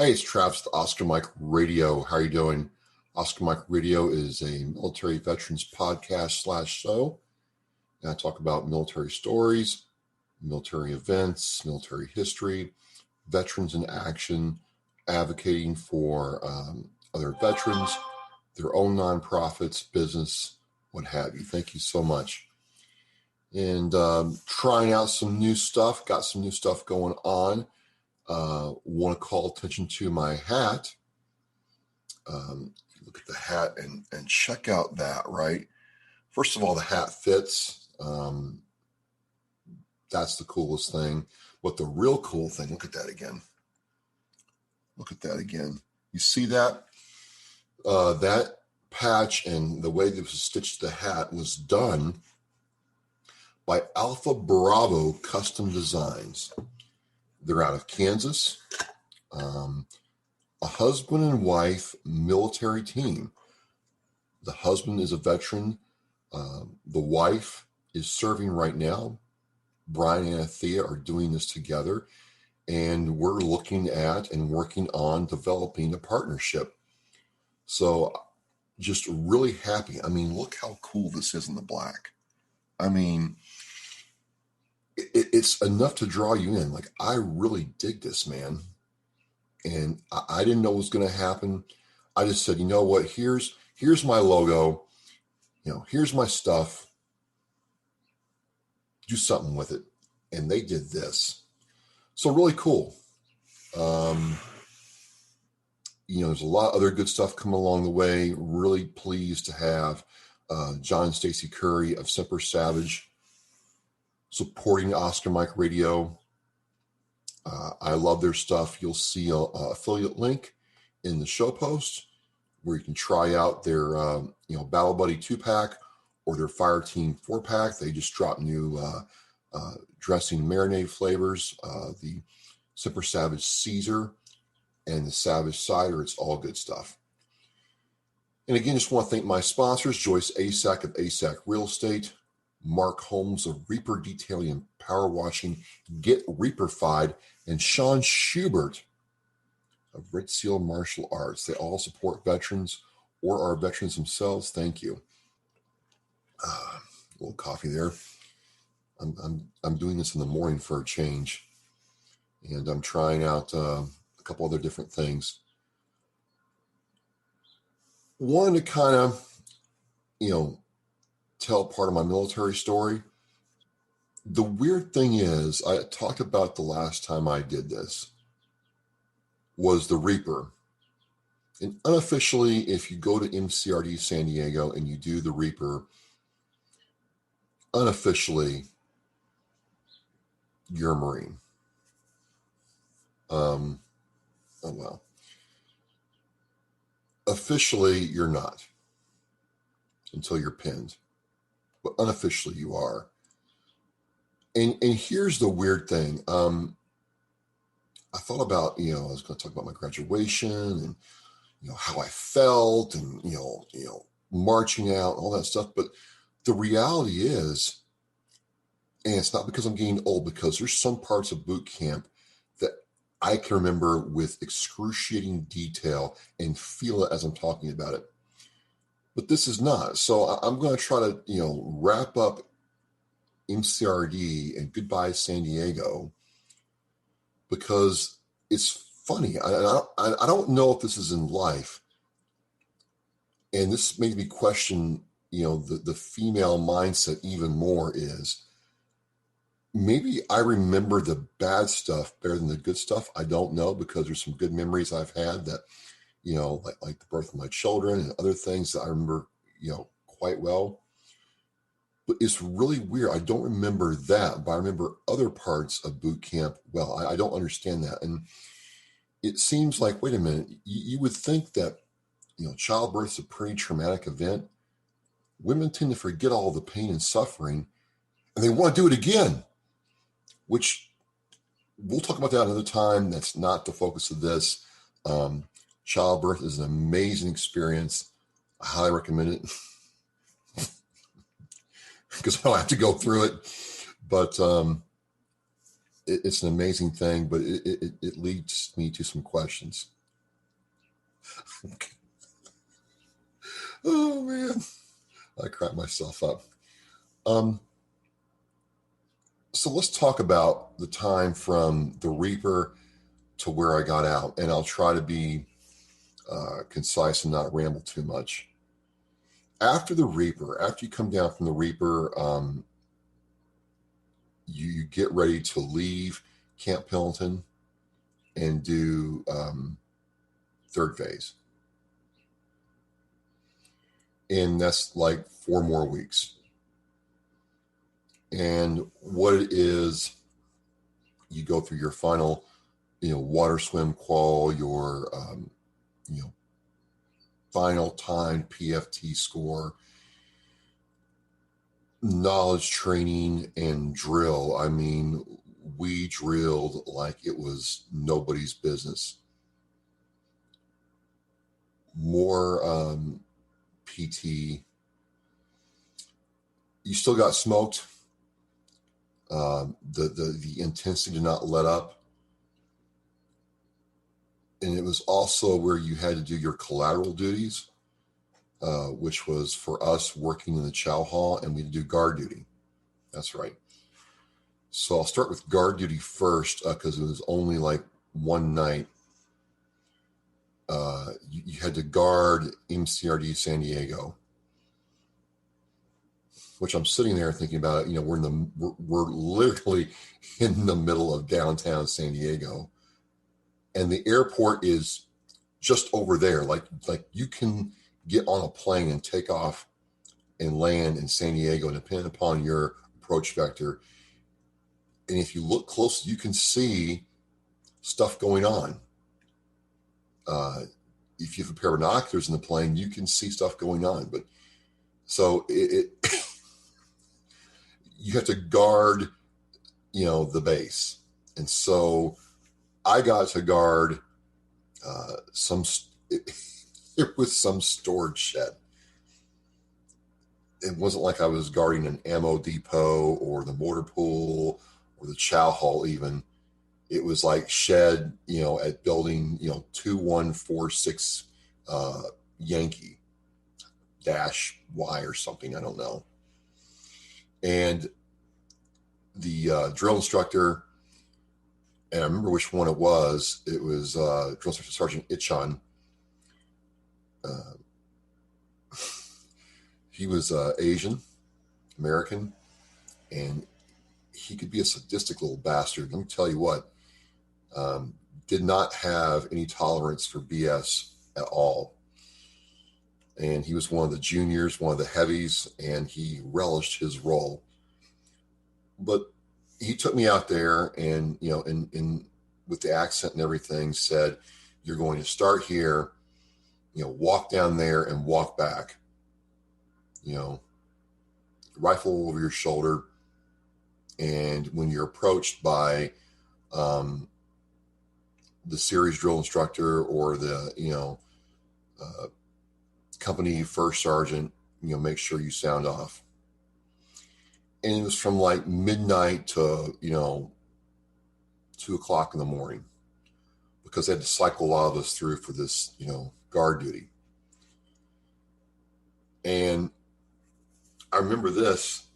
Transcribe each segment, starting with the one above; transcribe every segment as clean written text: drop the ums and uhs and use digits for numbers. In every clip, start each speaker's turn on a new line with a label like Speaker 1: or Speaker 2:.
Speaker 1: Hey, it's Travis, the Oscar Mike Radio. How are you doing? Oscar Mike Radio is a military veterans podcast / show. And I talk about military stories, military events, military history, veterans in action, advocating for other veterans, their own nonprofits, business, what have you. Thank you so much. And trying out some new stuff, got some new stuff going on. Want to call attention to my hat. Look at the hat and check out that, right? First of all, the hat fits. That's the coolest thing. But the real cool thing, look at that again. Look at that again. You see that? That patch and the way that it was stitched to the hat was done by Alpha Bravo Custom Designs. They're out of Kansas. A husband and wife military team. The husband is a veteran. The wife is serving right now. Brian and Thea are doing this together. And we're looking at and working on developing a partnership. So just really happy. I mean, look how cool this is in the black. I mean, it's enough to draw you in. Like, I really dig this, man. And I didn't know what was going to happen. I just said, you know what? Here's my logo. Here's my stuff. Do something with it. And they did this. So really cool. There's a lot of other good stuff coming along the way. Really pleased to have John and Stacy Curry of Semper Savage supporting Oscar Mike Radio. I love their stuff. You'll see a affiliate link in the show post where you can try out their Battle Buddy 2-pack or their Fire Team 4-pack. They just dropped new dressing marinade flavors, the Semper Savage Caesar and the Savage Cider. It's all good stuff. And again, just want to thank my sponsors, Joyce Asack of Asack Real Estate, Mark Holmes of Reaper Detailing and Power Washing, Get Reaperfied, and Sean Schubert of Red Seal Martial Arts. They all support veterans or our veterans themselves. Thank you. A little coffee there. I'm doing this in the morning for a change, and I'm trying out a couple other different things. Wanted to kind of, tell part of my military story. The weird thing is, I talked about the last time I did this, was the Reaper. And unofficially, if you go to MCRD San Diego and you do the Reaper, unofficially, you're a Marine. Oh, well. Officially, you're not until you're pinned. But unofficially, you are. And here's the weird thing. I thought about, I was going to talk about my graduation and, how I felt and, marching out, all that stuff. But the reality is, and it's not because I'm getting old, because there's some parts of boot camp that I can remember with excruciating detail and feel it as I'm talking about it. But this is not. So I'm going to try to, wrap up MCRD and Goodbye San Diego, because it's funny. I don't know if this is in life. And this made me question, the female mindset even more. Is maybe I remember the bad stuff better than the good stuff. I don't know, because there's some good memories I've had that, like the birth of my children and other things that I remember, quite well. But it's really weird. I don't remember that, but I remember other parts of boot camp well. I don't understand that. And it seems like, wait a minute, you would think that, childbirth is a pretty traumatic event. Women tend to forget all the pain and suffering, and they want to do it again, which we'll talk about that another time. That's not the focus of this. Childbirth is an amazing experience. I highly recommend it because I don't have to go through it. But it's an amazing thing, but it leads me to some questions. Oh man, I cracked myself up. So let's talk about the time from the Reaper to where I got out, and I'll try to be concise and not ramble too much. After the Reaper, after you come down from the Reaper, you get ready to leave Camp Pendleton and do third phase. And that's like 4 more weeks. And what it is, you go through your final, water swim qual, your, final time PFT score, knowledge training, and drill. I mean, we drilled like it was nobody's business. More PT. You still got smoked. The intensity did not let up. And it was also where you had to do your collateral duties, which was for us working in the chow hall, and we do guard duty. That's right. So I'll start with guard duty first, because it was only like one night. You had to guard MCRD San Diego, which I'm sitting there thinking about it. We're literally in the middle of downtown San Diego, and the airport is just over there. Like you can get on a plane and take off and land in San Diego, depending upon your approach vector. And if you look close, you can see stuff going on. If you have a pair of binoculars in the plane, you can see stuff going on. But so it you have to guard, the base. And so I got to guard it was some storage shed. It wasn't like I was guarding an ammo depot or the mortar pool or the chow hall even. It was like shed, at building, 2146 Yankee -Y or something. I don't know. And the drill instructor, and I remember which one it was. It was Drill Instructor Sergeant Ichon. He was Asian American, and he could be a sadistic little bastard. Let me tell you what. Did not have any tolerance for BS at all. And he was one of the juniors, one of the heavies, and he relished his role. But he took me out there and, in with the accent and everything, said, you're going to start here, walk down there and walk back, rifle over your shoulder. And when you're approached by the series drill instructor or the, company first sergeant, make sure you sound off. And it was from like midnight to, 2 o'clock in the morning, because they had to cycle a lot of us through for this, guard duty. And I remember this,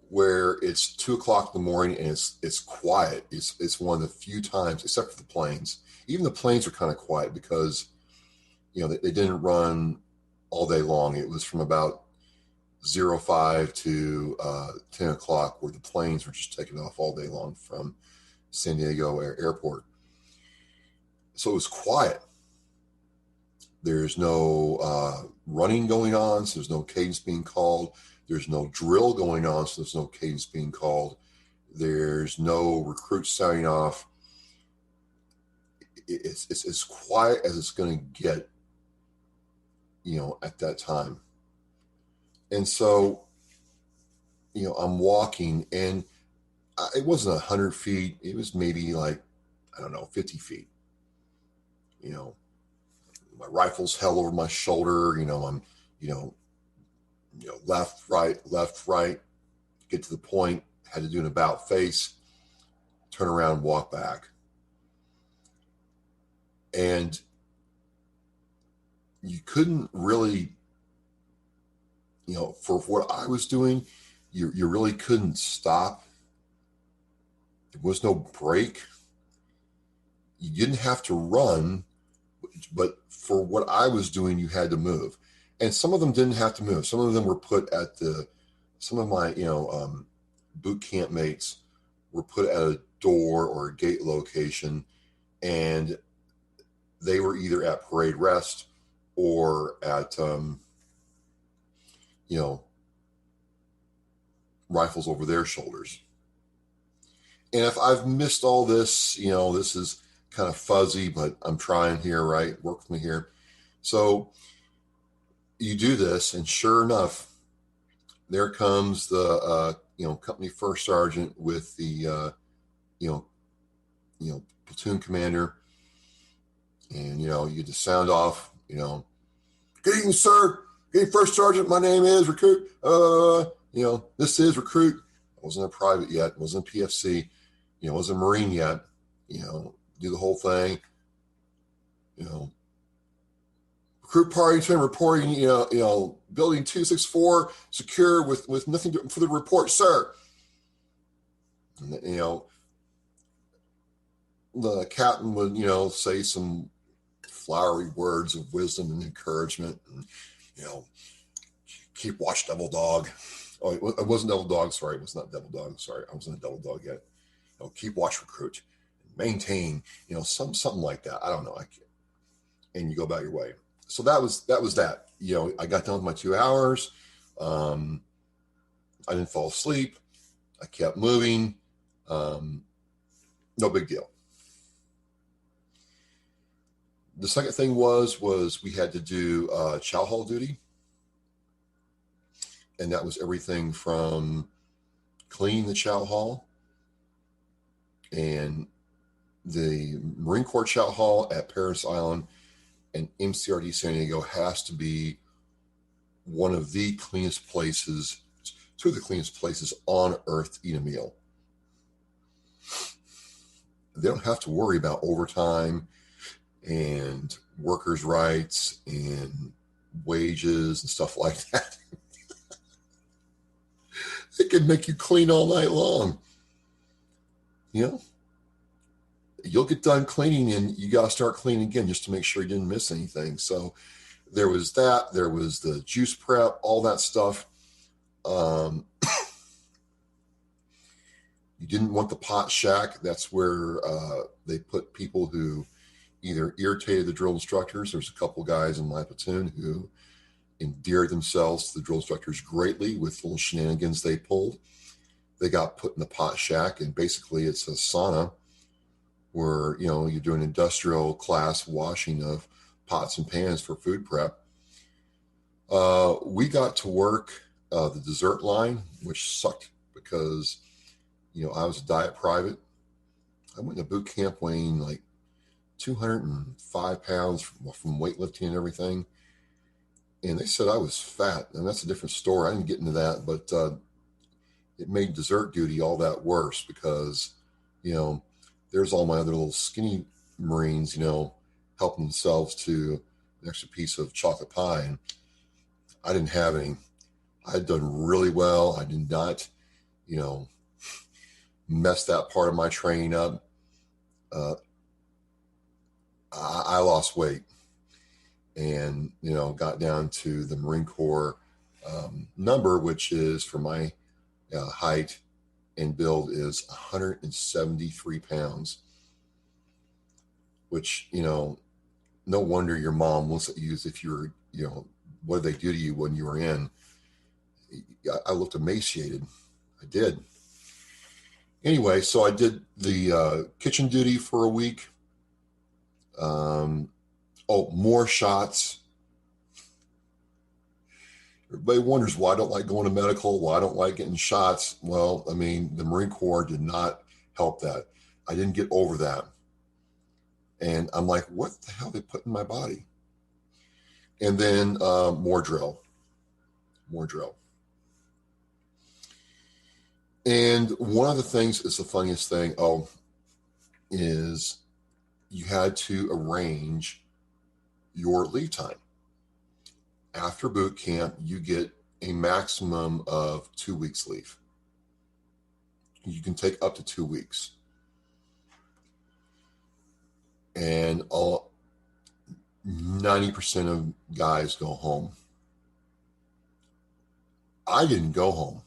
Speaker 1: where it's 2 o'clock in the morning and it's quiet. It's one of the few times, except for the planes. Even the planes are kind of quiet because, they didn't run all day long. It was from about 05 to 10 o'clock where the planes were just taking off all day long from San Diego Airport. So it was quiet. There's no running going on, so there's no cadence being called. There's no drill going on, so there's no cadence being called. There's no recruits signing off. It's as quiet as it's going to get, at that time. And so, I'm walking, and it wasn't 100 feet. It was maybe like, 50 feet. My rifle's held over my shoulder. I'm, left, right, get to the point, had to do an about face. turn around, walk back. And you couldn't really, for what I was doing, you really couldn't stop. There was no break. You didn't have to run, but for what I was doing, you had to move. And some of them didn't have to move. Some of them were put at some of my, boot camp mates were put at a door or a gate location, and they were either at parade rest or at, rifles over their shoulders. And if I've missed all this, this is kind of fuzzy, but I'm trying here, right? Work with me here. So you do this, and sure enough, there comes the, company first sergeant with the, platoon commander. And, you get the sound off, good evening, sir. Good evening, first sergeant. My name is recruit. This is recruit. I wasn't a private yet. Wasn't a PFC. Wasn't a Marine yet. Do the whole thing. Recruit party team reporting, building 264 secure with nothing for the report, sir. And, the captain would, say some flowery words of wisdom and encouragement, and, keep watch, Devil Dog. Oh, it wasn't Devil Dog. Sorry, it was not Devil Dog. Sorry, I wasn't a Devil Dog yet. Keep watch, recruit, maintain, something like that. I don't know. And you go about your way. So that was that. I got done with my 2 hours. I didn't fall asleep. I kept moving. No big deal. The second thing was we had to do chow hall duty. And that was everything from cleaning the chow hall, and the Marine Corps chow hall at Parris Island and MCRD San Diego has to be one of the cleanest places, two of the cleanest places on earth to eat a meal. They don't have to worry about overtime and workers' rights and wages and stuff like that. They can make you clean all night long. You'll get done cleaning and you got to start cleaning again just to make sure you didn't miss anything. So there was that. There was the juice prep, all that stuff. You didn't want the pot shack. That's where they put people who either irritated the drill instructors. There's a couple guys in my platoon who endeared themselves to the drill instructors greatly with little shenanigans they pulled. They got put in the pot shack, and basically it's a sauna where, you're doing industrial class washing of pots and pans for food prep. We got to work the dessert line, which sucked because, I was a diet private. I went to boot camp weighing like 205 pounds from weightlifting and everything. And they said I was fat, and that's a different story. I didn't get into that, but it made dessert duty all that worse because, there's all my other little skinny Marines, helping themselves to an extra piece of chocolate pie. And I didn't have any. I had done really well. I did not, mess that part of my training up. I lost weight. And, got down to the Marine Corps number, which is for my height and build is 173 pounds, which, no wonder your mom looks at you as if you're, what did they do to you when you were in? I looked emaciated. I did. Anyway, so I did the kitchen duty for a week. More shots. Everybody wonders why I don't like going to medical, why I don't like getting shots. Well, the Marine Corps did not help that. I didn't get over that. And I'm like, what the hell they put in my body? And then more drill. And one of the things is the funniest thing. is you had to arrange your leave time. After boot camp, you get a maximum of 2 weeks leave. You can take up to 2 weeks. And 90% of guys go home. I didn't go home.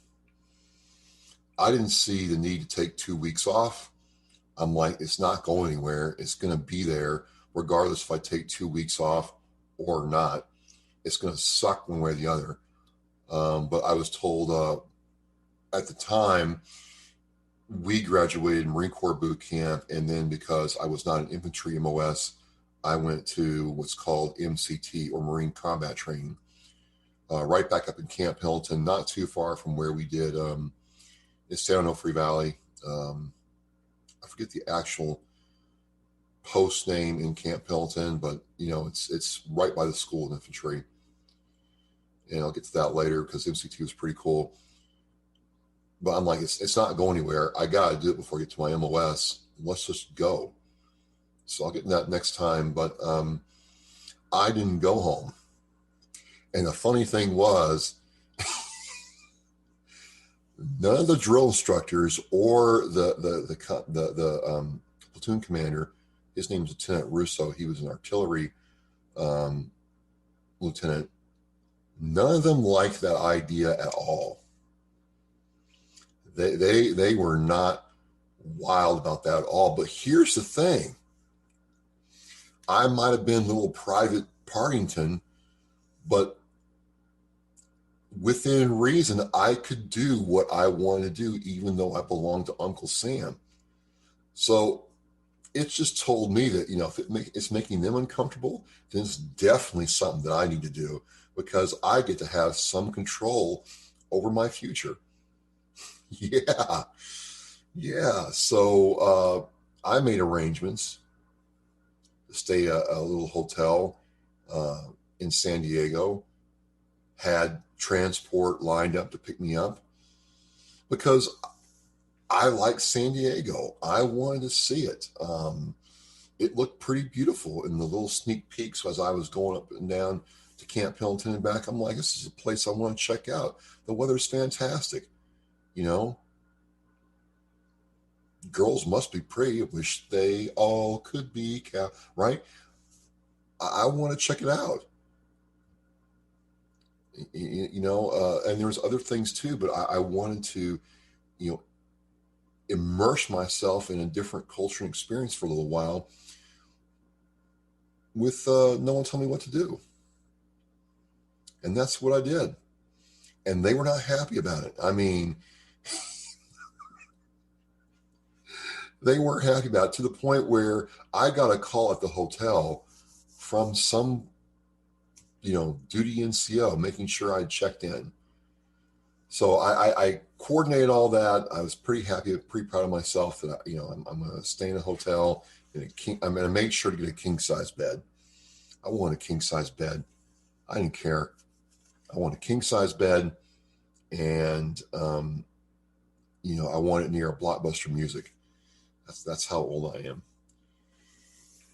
Speaker 1: I didn't see the need to take 2 weeks off. I'm like, it's not going anywhere. It's going to be there regardless if I take 2 weeks off or not. It's going to suck one way or the other. But I was told at the time, we graduated Marine Corps boot camp, and then because I was not an infantry MOS, I went to what's called MCT, or Marine Combat Training, right back up in Camp Pendleton, not too far from where we did in San Onofre Valley. I forget the actual post name in Camp Pendleton, but it's right by the School of Infantry. And I'll get to that later because MCT was pretty cool. But I'm like, it's not going anywhere. I got to do it before I get to my MOS. Let's just go. So I'll get in that next time. But I didn't go home. And the funny thing was, none of the drill instructors or the platoon commander, his name was Lieutenant Russo. He was an artillery lieutenant. None of them liked that idea at all. They were not wild about that at all. But here's the thing. I might have been little Private Partington, but within reason, I could do what I wanted to do, even though I belonged to Uncle Sam. So it's just told me that, if it's making them uncomfortable, then it's definitely something that I need to do, because I get to have some control over my future. Yeah. So I made arrangements to stay at a little hotel in San Diego, had transport lined up to pick me up because I like San Diego. I wanted to see it. It looked pretty beautiful in the little sneak peeks as I was going up and down to Camp Pendleton and back. I'm like, this is a place I want to check out. The weather's fantastic. Girls must be pretty. I wish they all could be, right? I want to check it out. And there was other things too, but I wanted to, immerse myself in a different culture and experience for a little while with no one telling me what to do. And that's what I did. And they were not happy about it. I mean, they weren't happy about it, to the point where I got a call at the hotel from some, duty NCO, making sure I checked in. So I coordinated all that. I was pretty happy, pretty proud of myself that, I'm going to stay in a hotel. I'm going to make sure to get a king-size bed. I want a king-size bed. I didn't care. I want a king-size bed. And, I want it near a Blockbuster Music. That's how old I am.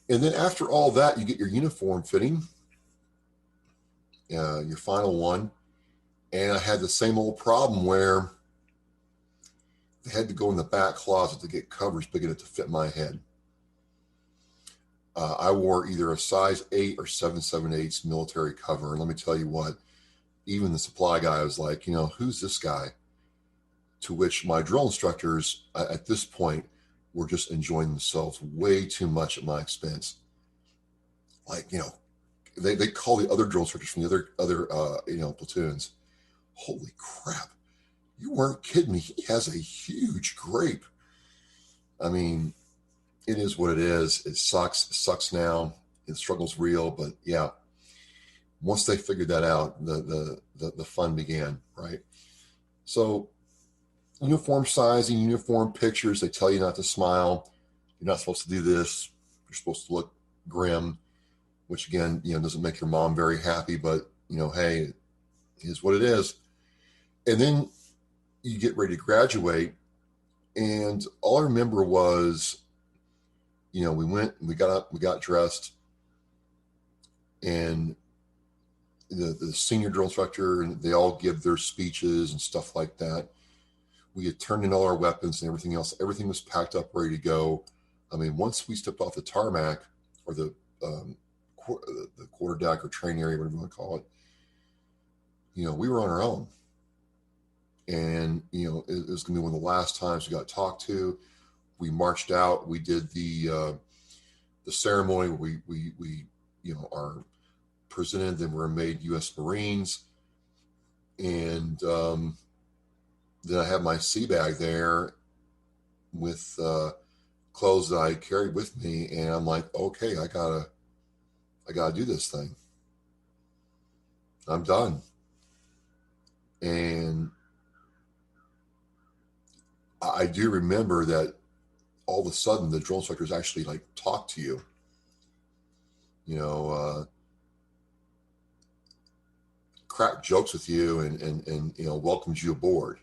Speaker 1: And then after all that, you get your uniform fitting, your final one. And I had the same old problem where they had to go in the back closet to get covers big enough to fit my head. I wore either a size 8 or 7/7/8 military cover. And let me tell you what, even the supply guy was like, who's this guy? To which my drill instructors at this point were just enjoying themselves way too much at my expense. Like, they call the other drill instructors from the other platoons. Holy crap. You weren't kidding me. He has a huge grape. I mean, it is what it is. It sucks. It sucks now. The struggle's real, but yeah. Once they figured that out, the fun began, right? So uniform sizing, uniform pictures, they tell you not to smile. You're not supposed to do this. You're supposed to look grim, which again, doesn't make your mom very happy, but hey, it is what it is. And then you get ready to graduate, and all I remember was we went, we got up, we got dressed, and the senior drill instructor, and they all give their speeches and stuff like that. We had turned in all our weapons and everything else. Everything was packed up, ready to go. I mean, once we stepped off the tarmac, or the quarter deck or train area, whatever you want to call it, we were on our own. And, it was going to be one of the last times we got talked to. We marched out. We did the ceremony where we are presented, then we're made U.S. Marines. And then I have my sea bag there with clothes that I carried with me. And I'm like, okay, I gotta do this thing. I'm done. And I do remember that all of a sudden the drill instructors actually talk to you, crack jokes with you and welcomes you aboard.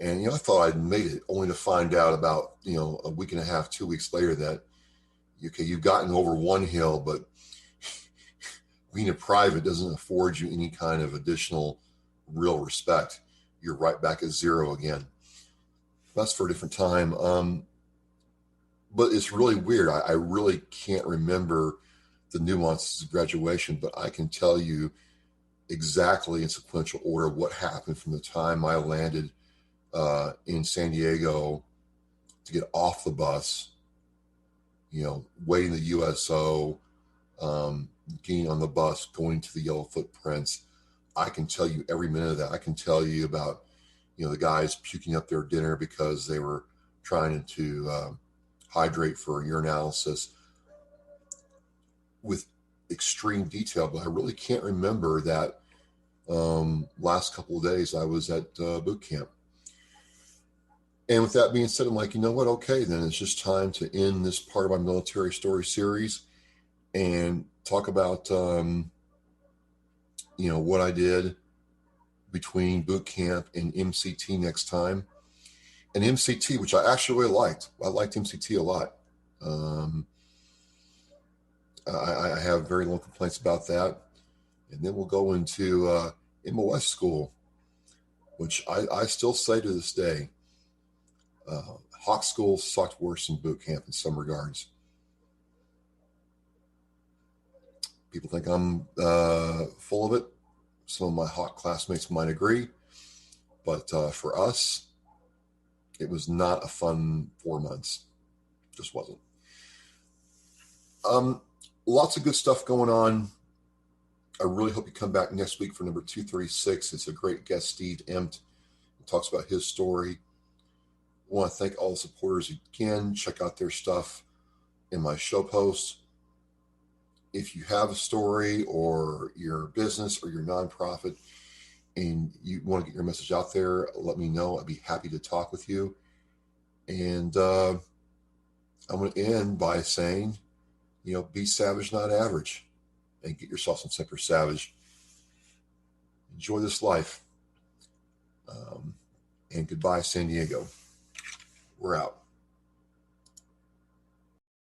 Speaker 1: And, I thought I'd made it, only to find out about, a week and a half, 2 weeks later that, okay, you've gotten over one hill, but being a private doesn't afford you any kind of additional real respect. You're right back at zero again. That's for a different time. But it's really weird. I really can't remember the nuances of graduation, but I can tell you exactly in sequential order what happened from the time I landed in San Diego to get off the bus, waiting the USO, getting on the bus, going to the yellow footprints. I can tell you every minute of that. I can tell you about, the guys puking up their dinner because they were trying to hydrate for urinalysis with extreme detail, but I really can't remember that last couple of days I was at boot camp. And with that being said, I'm like, you know what? Okay, then it's just time to end this part of my military story series and talk about, what I did between boot camp and MCT next time. And MCT, which I actually really liked. I liked MCT a lot. I have very little complaints about that. And then we'll go into MOS school, which I still say to this day, Hawk school sucked worse than boot camp in some regards. People think I'm full of it. Some of my Hawk classmates might agree. But for us, it was not a fun 4 months. Just wasn't. Lots of good stuff going on. I really hope you come back next week for number 236. It's a great guest, Steve Empt. He talks about his story. I want to thank all the supporters again. Check out their stuff in my show posts. If you have a story or your business or your nonprofit and you want to get your message out there, let me know. I'd be happy to talk with you. And I'm going to end by saying, be savage, not average, and get yourself some Semper Savage. Enjoy this life. And goodbye, San Diego. We're out.